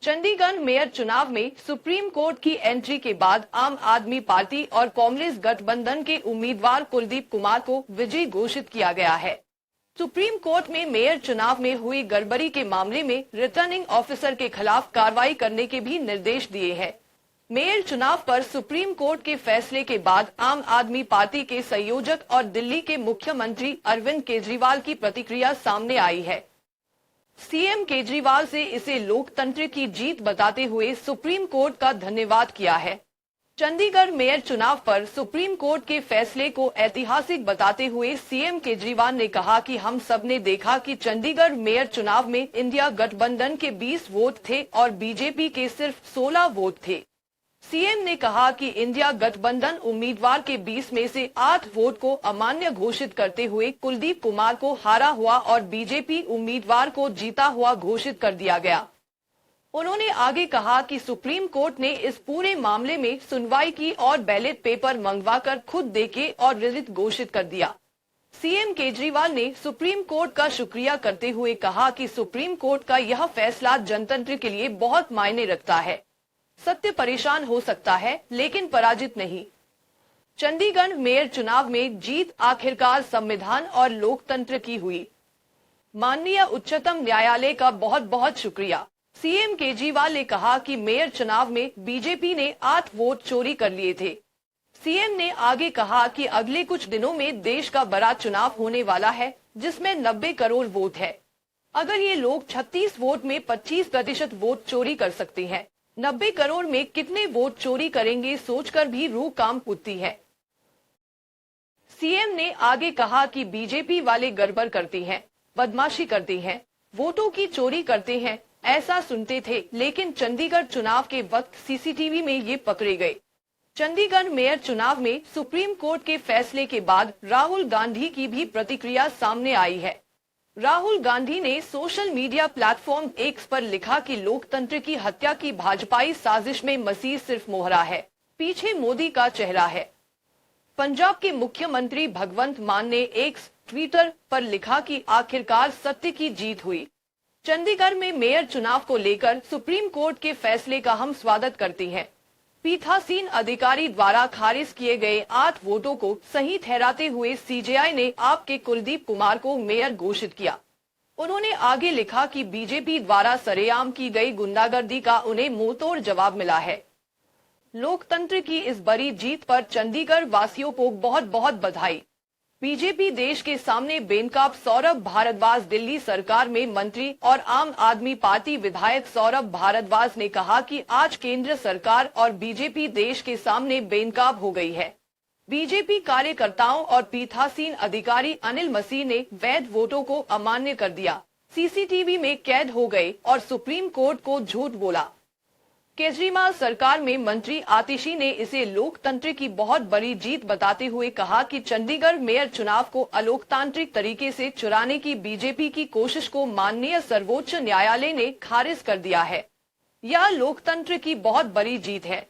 Chandigarh mayor चुनाव में supreme court की एंट्री के बाद आम आदमी पार्टी और कांग्रेस गठबंधन के उम्मीदवार कुलदीप कुमार को विजयी घोषित किया गया है। सुप्रीम कोर्ट में मेयर चुनाव में हुई गड़बड़ी के मामले में रिटर्निंग ऑफिसर के खिलाफ कार्रवाई करने के भी निर्देश दिए हैं। मेयर चुनाव पर सुप्रीम कोर्ट के फैसले के बाद आम आदमी पार्टी के संयोजक और दिल्ली के मुख्यमंत्री अरविंद केजरीवाल की प्रतिक्रिया सामने आई है। सीएम केजरीवाल से इसे लोकतंत्र की जीत बताते हुए सुप्रीम कोर्ट का धन्यवाद किया है। चंडीगढ़ मेयर चुनाव पर सुप्रीम कोर्ट के फैसले को ऐतिहासिक बताते हुए सीएम केजरीवाल ने कहा कि हम सब ने देखा कि चंडीगढ़ मेयर चुनाव में इंडिया गठबंधन के 20 वोट थे और बीजेपी के सिर्फ 16 वोट थे। सीएम ने कहा कि इंडिया गठबंधन उम्मीदवार के 20 में से 8 वोट को अमान्य घोषित करते हुए कुलदीप कुमार को हारा हुआ और बीजेपी उम्मीदवार को जीता हुआ घोषित कर दिया गया। उन्होंने आगे कहा कि सुप्रीम कोर्ट ने इस पूरे मामले में सुनवाई की और बैलेट पेपर मंगवाकर खुद देखे और रिजल्ट घोषित कर दिया। सीएम केजरीवाल ने सुप्रीम कोर्ट का शुक्रिया करते हुए कहा कि सुप्रीम कोर्ट का यह फैसला जनतंत्र के लिए बहुत मायने रखता है। सत्य परेशान हो सकता है लेकिन पराजित नहीं। चंडीगढ़ मेयर चुनाव में जीत आखिरकार संविधान और लोकतंत्र की हुई। माननीय उच्चतम न्यायालय का बहुत बहुत शुक्रिया। सीएम केजरीवाल ने कहा कि मेयर चुनाव में बीजेपी ने 8 वोट चोरी कर लिए थे। सीएम ने आगे कहा कि अगले कुछ दिनों में देश का बड़ा चुनाव होने वाला है जिसमें 90 करोड़ वोट है। अगर ये लोग 36 वोट में 25% वोट चोरी कर सकते हैं, 90 करोड़ में कितने वोट चोरी करेंगे सोचकर भी रूह कांप उठती है। सीएम ने आगे कहा कि बीजेपी वाले गड़बड़ करते हैं, बदमाशी करते हैं, वोटों की चोरी करते हैं, ऐसा सुनते थे, लेकिन चंडीगढ़ चुनाव के वक्त सीसीटीवी में ये पकड़े गए। चंडीगढ़ मेयर चुनाव में सुप्रीम कोर्ट के फैसले के बाद राहुल गांधी की भी प्रतिक्रिया सामने आई है। राहुल गांधी ने सोशल मीडिया प्लेटफॉर्म एक्स पर लिखा कि लोकतंत्र की हत्या की भाजपाई साजिश में मसीह सिर्फ मोहरा है, पीछे मोदी का चेहरा है। पंजाब के मुख्यमंत्री भगवंत मान ने एक्स ट्विटर पर लिखा कि आखिरकार सत्य की जीत हुई। चंडीगढ़ में मेयर चुनाव को लेकर सुप्रीम कोर्ट के फैसले का हम स्वागत करते हैं। पीठासीन अधिकारी द्वारा खारिज किए गए 8 वोटों को सही ठहराते हुए सीजेआई ने आपके कुलदीप कुमार को मेयर घोषित किया। उन्होंने आगे लिखा कि बीजेपी द्वारा सरेआम की गई गुंडागर्दी का उन्हें मुंहतोड़ जवाब मिला है। लोकतंत्र की इस बड़ी जीत पर चंडीगढ़ वासियों को बहुत बहुत बधाई। बीजेपी देश के सामने बेनकाब सौरभ भारद्वाज दिल्ली सरकार में मंत्री और आम आदमी पार्टी विधायक सौरभ भारद्वाज ने कहा कि आज केंद्र सरकार और बीजेपी देश के सामने बेनकाब हो गई है। बीजेपी कार्यकर्ताओं और पीठासीन अधिकारी अनिल मसीह ने वैध वोटों को अमान्य कर दिया, सीसीटीवी में कैद हो गए और सुप्रीम कोर्ट को झूठ बोला। केजरीवाल सरकार में मंत्री आतिशी ने इसे लोकतंत्र की बहुत बड़ी जीत बताते हुए कहा कि चंडीगढ़ मेयर चुनाव को अलोकतांत्रिक तरीके से चुराने की बीजेपी की कोशिश को माननीय सर्वोच्च न्यायालय ने खारिज कर दिया है। यह लोकतंत्र की बहुत बड़ी जीत है।